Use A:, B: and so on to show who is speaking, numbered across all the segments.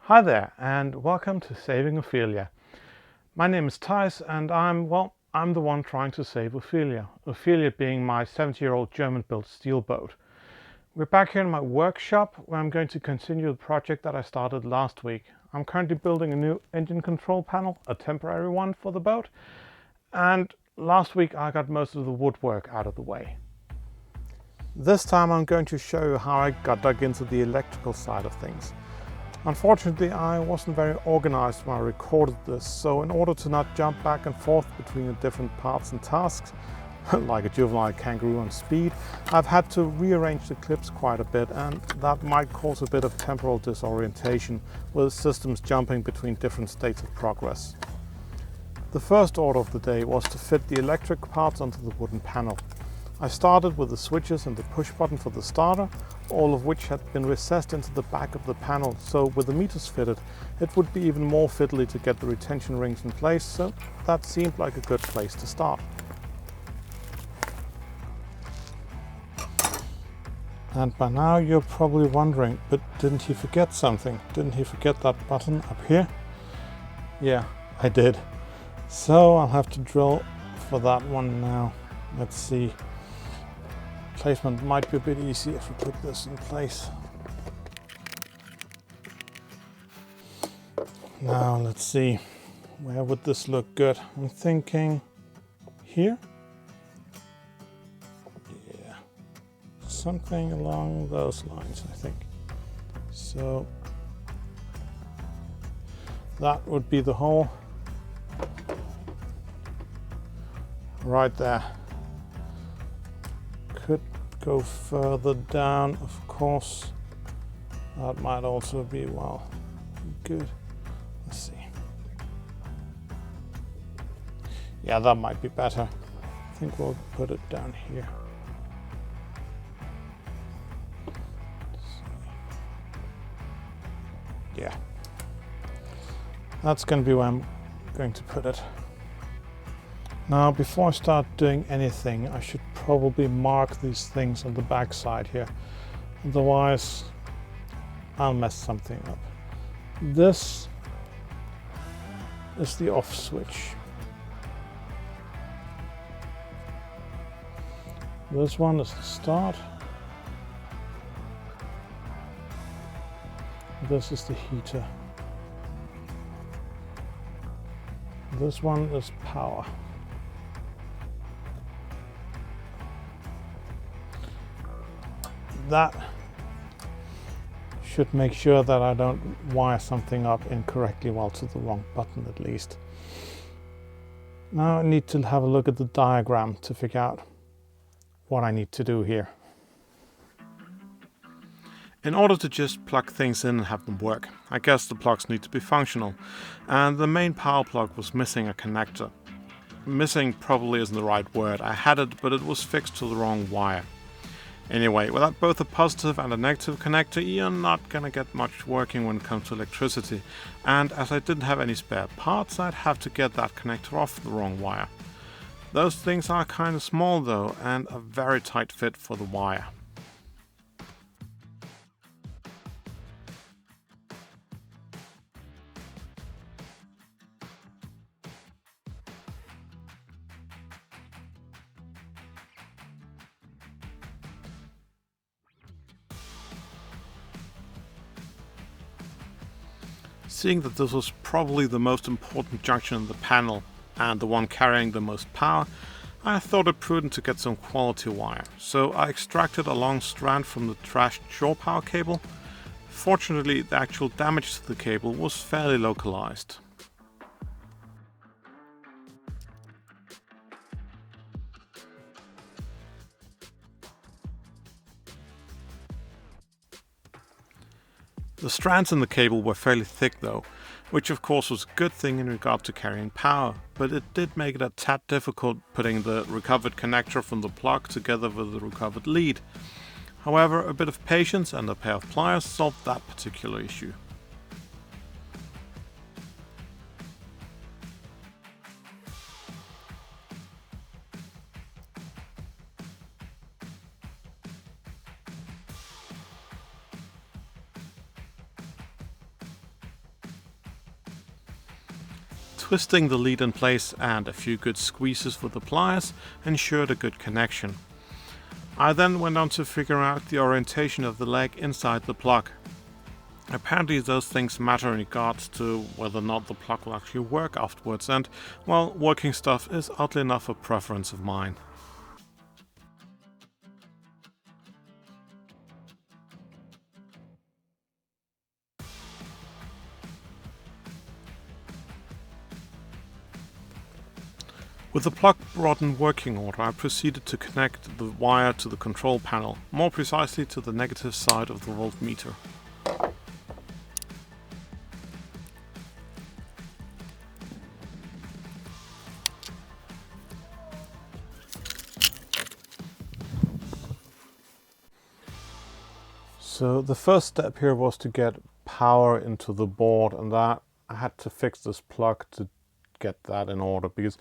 A: Hi there, and welcome to Saving Ophelia. My name is Thijs, and I'm the one trying to save Ophelia. Ophelia being my 70-year-old German-built steel boat. We're back here in my workshop, where I'm going to continue the project that I started last week. I'm currently building a new engine control panel, a temporary one for the boat, and last week I got most of the woodwork out of the way. This time I'm going to show you how I got dug into the electrical side of things. Unfortunately, I wasn't very organized when I recorded this, so in order to not jump back and forth between the different parts and tasks, like a juvenile kangaroo on speed, I've had to rearrange the clips quite a bit, and that might cause a bit of temporal disorientation with systems jumping between different states of progress. The first order of the day was to fit the electric parts onto the wooden panel. I started with the switches and the push button for the starter, all of which had been recessed into the back of the panel, so with the meters fitted, it would be even more fiddly to get the retention rings in place, so that seemed like a good place to start. And by now you're probably wondering, but didn't he forget something? Didn't he forget that button up here? Yeah, I did. So I'll have to drill for that one now. Let's see. Placement might be a bit easy if we put this in place. Now let's see, where would this look good? I'm thinking here? Yeah, something along those lines, I think. So that would be the hole right there. Could go further down, of course. That might also be, well, good. Let's see. Yeah, that might be better. I think we'll put it down here. Yeah. That's going to be where I'm going to put it. Now, before I start doing anything, I should probably mark these things on the back side here. Otherwise, I'll mess something up. This is the off switch. This one is the start. This is the heater. This one is power. That should make sure that I don't wire something up incorrectly while to the wrong button at least. Now I need to have a look at the diagram to figure out what I need to do here. In order to just plug things in and have them work, I guess the plugs need to be functional, and the main power plug was missing a connector. Missing probably isn't the right word. I had it, but it was fixed to the wrong wire. Anyway, without both a positive and a negative connector, you're not gonna get much working when it comes to electricity, and as I didn't have any spare parts, I'd have to get that connector off the wrong wire. Those things are kinda small though, and a very tight fit for the wire. Seeing that this was probably the most important junction in the panel and the one carrying the most power, I thought it prudent to get some quality wire, so I extracted a long strand from the trashed shore power cable. Fortunately, the actual damage to the cable was fairly localized. The strands in the cable were fairly thick though, which of course was a good thing in regard to carrying power, but it did make it a tad difficult putting the recovered connector from the plug together with the recovered lead. However, a bit of patience and a pair of pliers solved that particular issue. Twisting the lead in place and a few good squeezes with the pliers ensured a good connection. I then went on to figure out the orientation of the leg inside the plug. Apparently those things matter in regards to whether or not the plug will actually work afterwards, and, well, working stuff is oddly enough a preference of mine. With the plug brought in working order, I proceeded to connect the wire to the control panel, more precisely to the negative side of the voltmeter. So the first step here was to get power into the board, and that I had to fix this plug to get that in order, because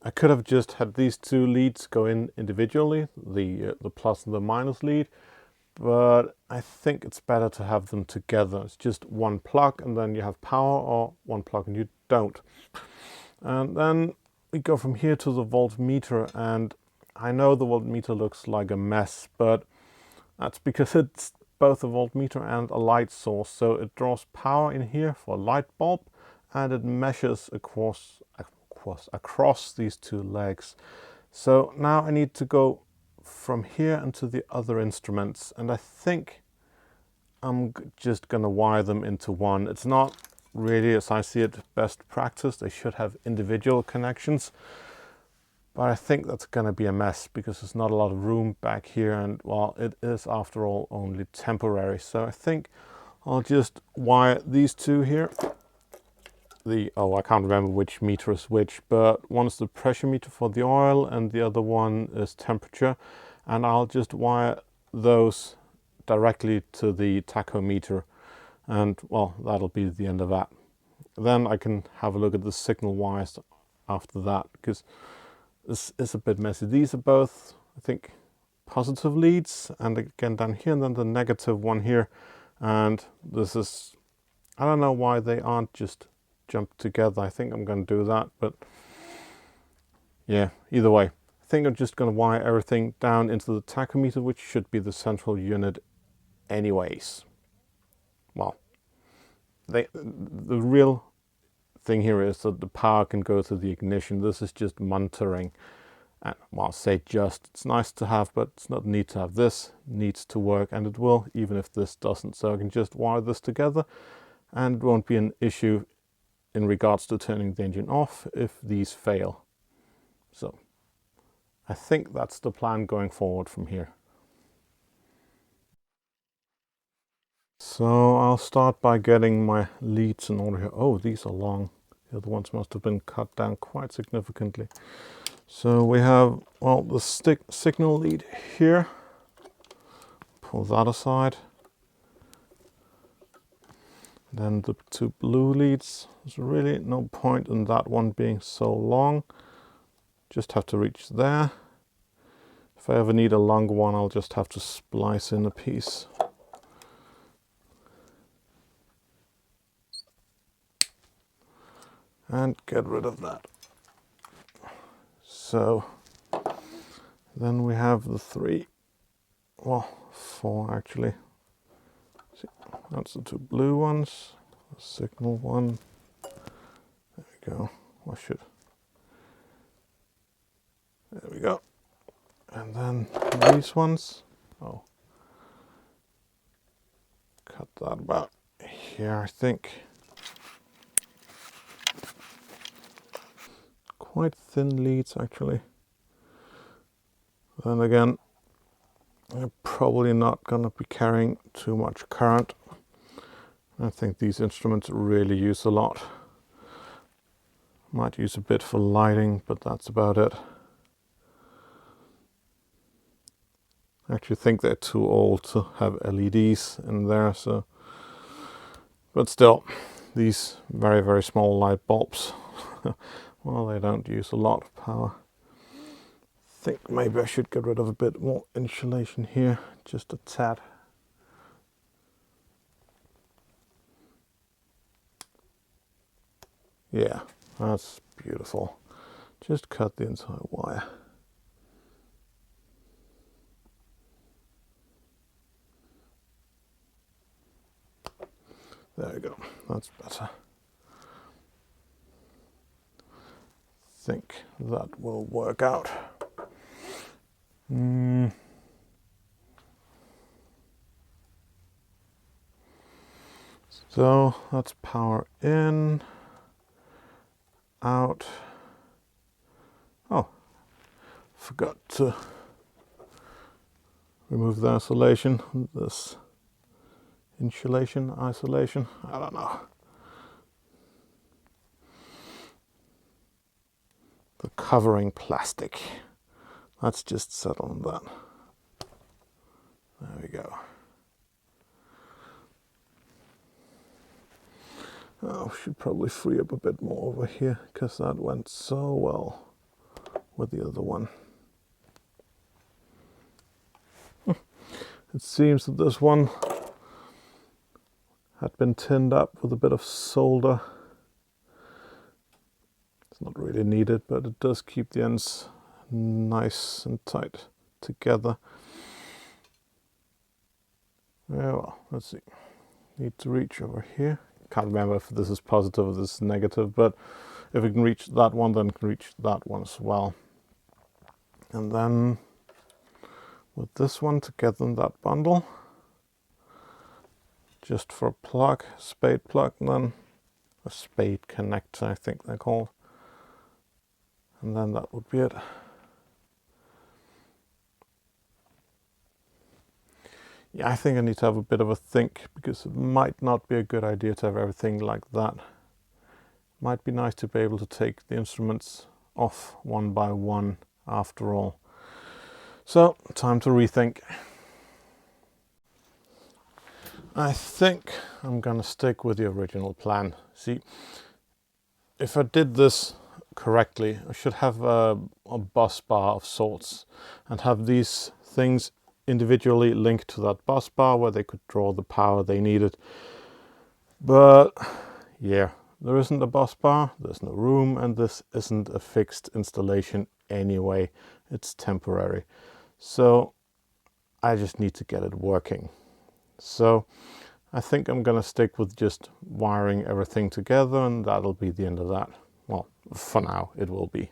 A: I could have just had these two leads go in individually, the plus and the minus lead, but I think it's better to have them together. It's just one plug and then you have power, or one plug and you don't. And then we go from here to the voltmeter, and I know the voltmeter looks like a mess, but that's because it's both a voltmeter and a light source. So it draws power in here for a light bulb, and it measures across these two legs. So now I need to go from here into the other instruments, and I think I'm just gonna wire them into one. It's not really, as I see it, best practice. They should have individual connections, but I think that's gonna be a mess because there's not a lot of room back here, and well, it is after all only temporary. So I think I'll just wire these two here. I can't remember which meter is which, but one is the pressure meter for the oil and the other one is temperature, and I'll just wire those directly to the tachometer, and well, that'll be the end of that. Then I can have a look at the signal wires after that, because this is a bit messy. These are both, I think, positive leads, and again down here, and then the negative one here, and this is, I don't know why they aren't just jump together. I think I'm going to do that, but yeah, either way, I think I'm just going to wire everything down into the tachometer, which should be the central unit anyways. Well, the real thing here is that the power can go to the ignition. This is just monitoring, and well, say just, it's nice to have, but it's not neat to have. This needs to work, and it will, even if this doesn't. So I can just wire this together, and it won't be an issue in regards to turning the engine off if these fail. So I think that's the plan going forward from here. So I'll start by getting my leads in order here. Oh, these are long. The other ones must have been cut down quite significantly. So we have, well, the signal lead here. Pull that aside. Then the two blue leads. There's really no point in that one being so long. Just have to reach there. If I ever need a longer one, I'll just have to splice in a piece. And get rid of that. So then we have the four actually. See, that's the two blue ones, the signal one. There we go. There we go. And then these ones. Oh, cut that about here, I think. Quite thin leads actually. Then again, I'm probably not going to be carrying too much current. I think these instruments really use a lot. Might use a bit for lighting, but that's about it. I actually think they're too old to have LEDs in there, so. But still, these very, very small light bulbs, well, they don't use a lot of power. I think maybe I should get rid of a bit more insulation here, just a tad. Yeah, That's beautiful. Just cut the entire wire. There we go. That's better. Think that will work out. So that's power in, out. Oh, forgot to remove the isolation, this insulation, isolation, I don't know. The covering plastic. Let's just settle on that. There we go. Oh, should probably free up a bit more over here because that went so well with the other one. It seems that this one had been tinned up with a bit of solder. It's not really needed, but it does keep the ends nice and tight together. Yeah, well, let's see. Need to reach over here. Can't remember if this is positive or this is negative, but if we can reach that one, then we can reach that one as well. And then with this one together in that bundle, just for a plug, spade plug, and then a spade connector, I think they're called. And then that would be it. Yeah, I think I need to have a bit of a think, because it might not be a good idea to have everything like that. Might be nice to be able to take the instruments off one by one after all. So, time to rethink. I think I'm gonna stick with the original plan. See, if I did this correctly, I should have a bus bar of sorts and have these things individually linked to that bus bar where they could draw the power they needed. But yeah, there isn't a bus bar, there's no room, and this isn't a fixed installation anyway. It's temporary. So I just need to get it working. So I think I'm gonna stick with just wiring everything together, and that'll be the end of that. Well, for now it will be.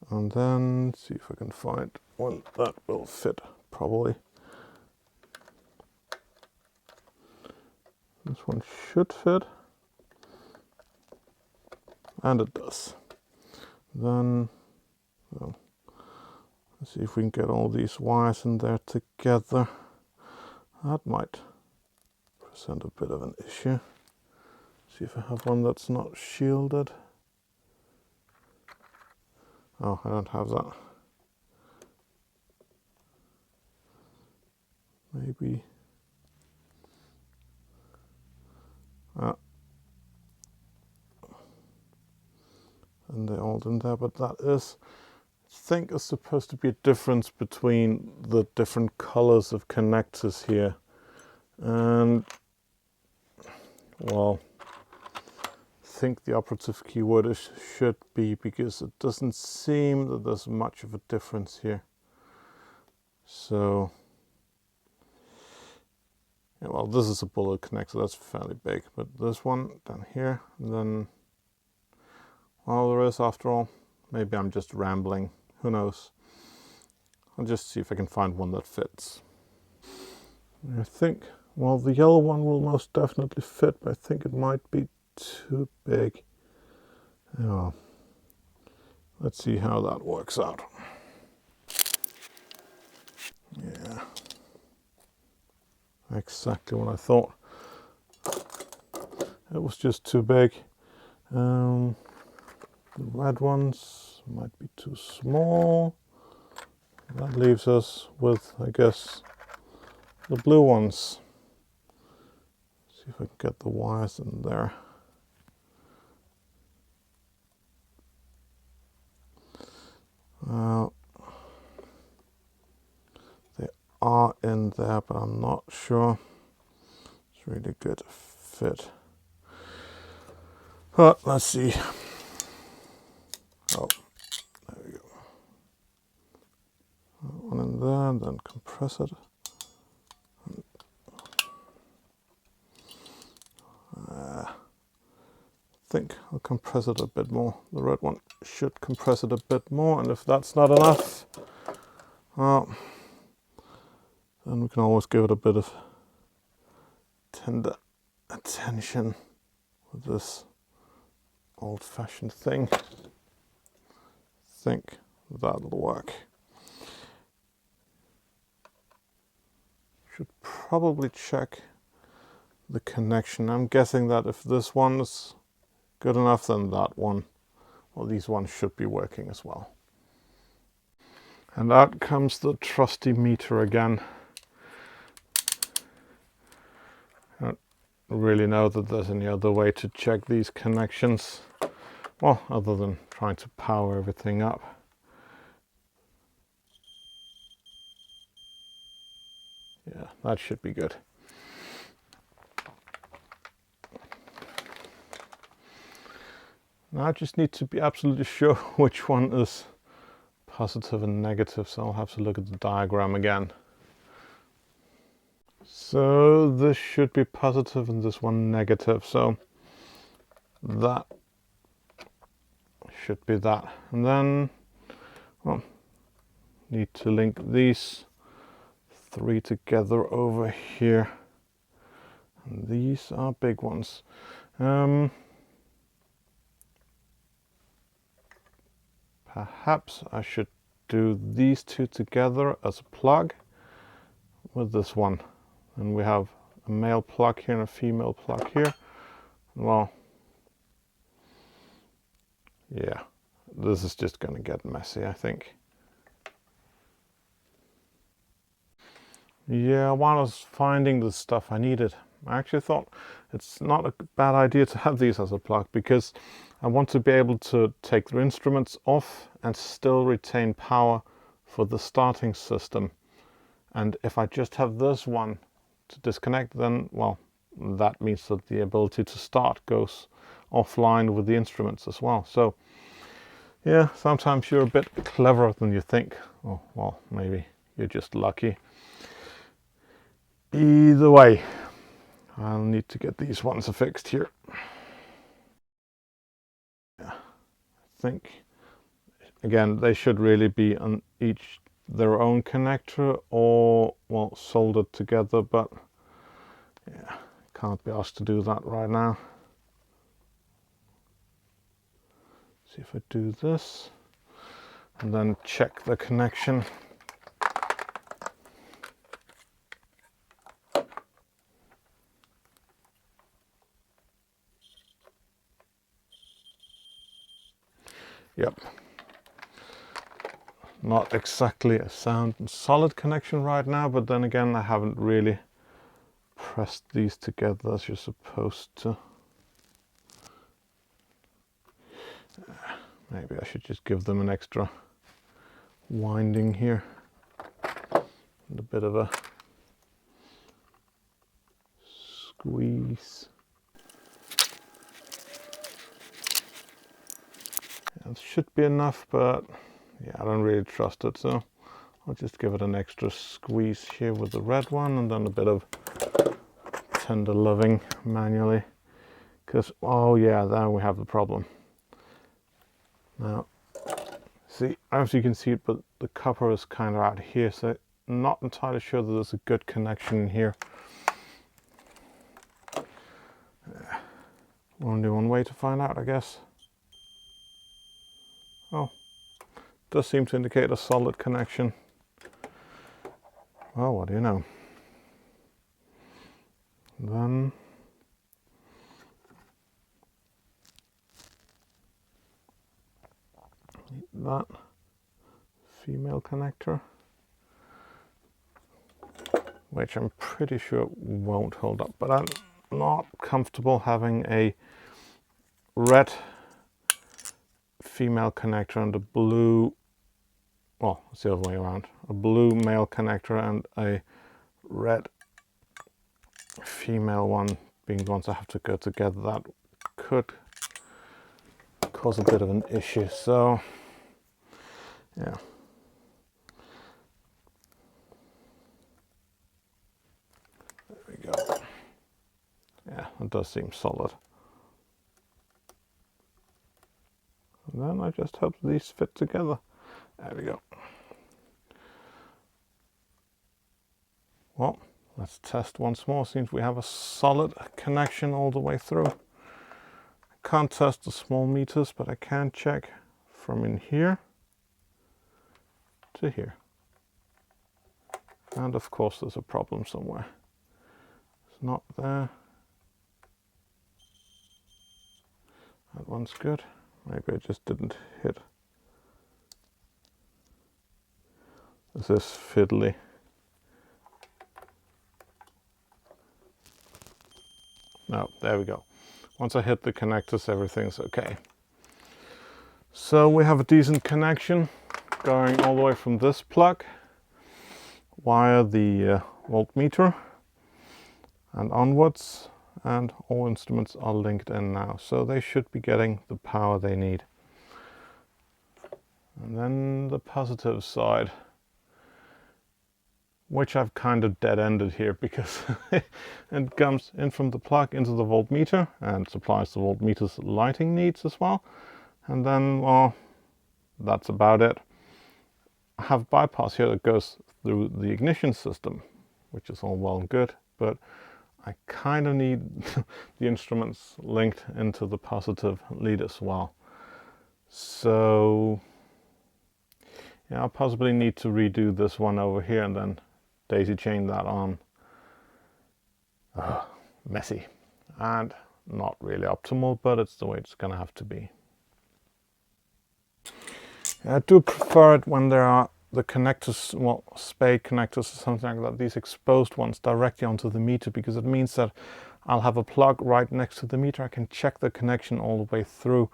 A: And then see if I can find one that will fit probably. This one should fit. And it does. Then, well, let's see if we can get all these wires in there together. That might present a bit of an issue. See if I have one that's not shielded. Oh, I don't have that. Maybe. And they're all in there, but that is, I think, is supposed to be a difference between the different colors of connectors here. And, well, I think the operative keyword is should be, because it doesn't seem that there's much of a difference here. So, yeah, well, this is a bullet connector, that's fairly big, but this one down here, and then, well, there is after all. Maybe I'm just rambling, who knows. I'll just see if I can find one that fits. I think, well, the yellow one will most definitely fit, but I think it might be too big. Oh, let's see how that works out. Yeah, exactly what I thought. It was just too big. The red ones might be too small. That leaves us with, I guess, the blue ones. See if I can get the wires in there. They are in there, but I'm not sure. Let's really good fit. But let's see. Oh, there we go. One in there, and then compress it. I think I'll compress it a bit more. The red one should compress it a bit more, and if that's not enough, well, then we can always give it a bit of tender attention with this old-fashioned thing. I think that'll work. Should probably check the connection. I'm guessing that if this one is good enough, then that one, well, these ones should be working as well. And out comes the trusty meter again. I don't really know that there's any other way to check these connections, well, other than trying to power everything up. Yeah, that should be good. Now I just need to be absolutely sure which one is positive and negative, so I'll have to look at the diagram again. So this should be positive and this one negative, so that should be that. And then, well, need to link these three together over here. And these are big ones. Perhaps I should do these two together as a plug with this one. And we have a male plug here and a female plug here. Well, yeah, this is just going to get messy, I think. Yeah, while I was finding the stuff I needed, I actually thought it's not a bad idea to have these as a plug, because I want to be able to take the instruments off and still retain power for the starting system. And if I just have this one to disconnect, then, well, that means that the ability to start goes offline with the instruments as well. So yeah, sometimes you're a bit cleverer than you think. Oh, well, maybe you're just lucky. Either way, I'll need to get these ones fixed here. Yeah, I think, again, they should really be on each their own connector, or, well, soldered together, but yeah, can't be asked to do that right now. See if I do this and then check the connection. Yep. Not exactly a sound and solid connection right now, but then again, I haven't really pressed these together as you're supposed to. Maybe I should just give them an extra winding here and a bit of a squeeze. That should be enough, but yeah, I don't really trust it, so I'll just give it an extra squeeze here with the red one, and then a bit of tender loving manually, because, oh yeah, there we have the problem. Now, see, as you can see it, but the copper is kind of out here, so I'm not entirely sure that there's a good connection in here. Only one way to find out, I guess. Oh, does seem to indicate a solid connection. Well, what do you know? Then that female connector, which I'm pretty sure won't hold up, but I'm not comfortable having a red female connector and a blue, well, it's the other way around, a blue male connector and a red female one being the ones I have to go together, that could cause a bit of an issue. So yeah. There we go. Yeah, it does seem solid. And then I just hope these fit together. There we go. Well, let's test once more. Seems we have a solid connection all the way through. I can't test the small meters, but I can check from in here to here. And of course there's a problem somewhere. It's not there. That one's good. Maybe I just didn't hit. This is fiddly. No, there we go. Once I hit the connectors, everything's okay. So we have a decent connection going all the way from this plug via the voltmeter and onwards, and all instruments are linked in now, so they should be getting the power they need. And then the positive side, which I've kind of dead-ended here because it comes in from the plug into the voltmeter and supplies the voltmeter's lighting needs as well. And then, well, that's about it. I have bypass here that goes through the ignition system, which is all well and good, but I kind of need the instruments linked into the positive lead as well. So yeah, I'll possibly need to redo this one over here and then daisy chain that on. Messy and not really optimal, but it's the way it's gonna have to be. I do prefer it when there are the connectors, well, spade connectors or something like that, these exposed ones directly onto the meter, because it means that I'll have a plug right next to the meter. I can check the connection all the way through.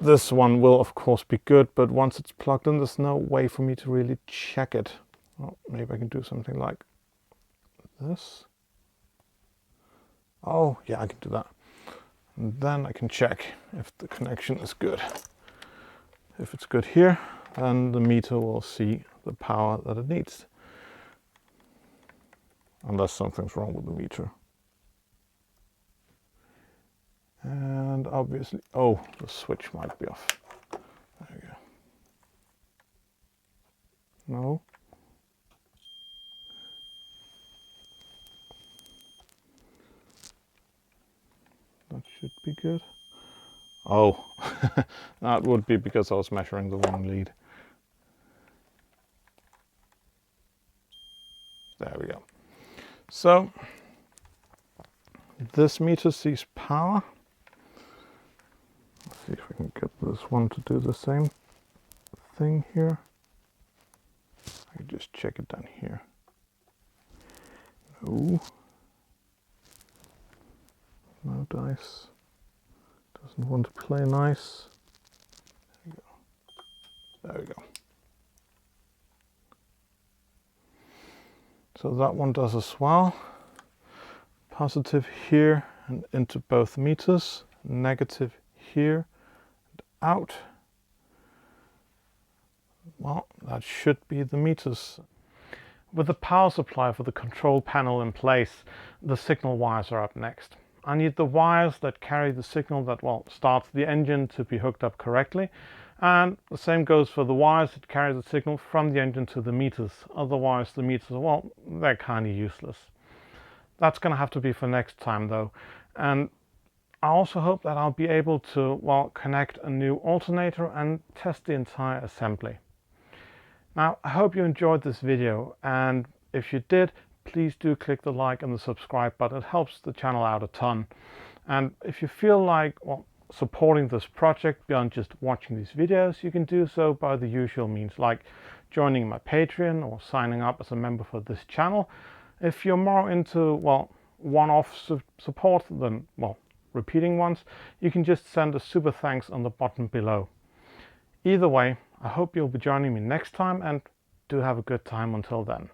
A: This one will of course be good, but once it's plugged in, there's no way for me to really check it. Well, maybe I can do something like this. Oh yeah, I can do that. And then I can check if the connection is good. If it's good here, then the meter will see the power that it needs. Unless something's wrong with the meter. And obviously, oh, the switch might be off. There we go. No. That should be good. Oh, that would be because I was measuring the wrong lead. There we go. So this meter sees power. Let's see if we can get this one to do the same thing here. I can just check it down here. No. No dice. Doesn't want to play nice. There we go. There we go. So that one does as well. Positive here and into both meters. Negative here and out. Well, that should be the meters. With the power supply for the control panel in place, the signal wires are up next. I need the wires that carry the signal that, well, starts the engine to be hooked up correctly. And the same goes for the wires that carry the signal from the engine to the meters. Otherwise the meters, well, they're kind of useless. That's going to have to be for next time though. And I also hope that I'll be able to, well, connect a new alternator and test the entire assembly. Now, I hope you enjoyed this video, and if you did, please do click the like and the subscribe button. It helps the channel out a ton. And if you feel like, well, supporting this project beyond just watching these videos, you can do so by the usual means, like joining my Patreon or signing up as a member for this channel. If you're more into, well, one-off support than, well, repeating ones, you can just send a super thanks on the button below. Either way, I hope you'll be joining me next time, and do have a good time until then.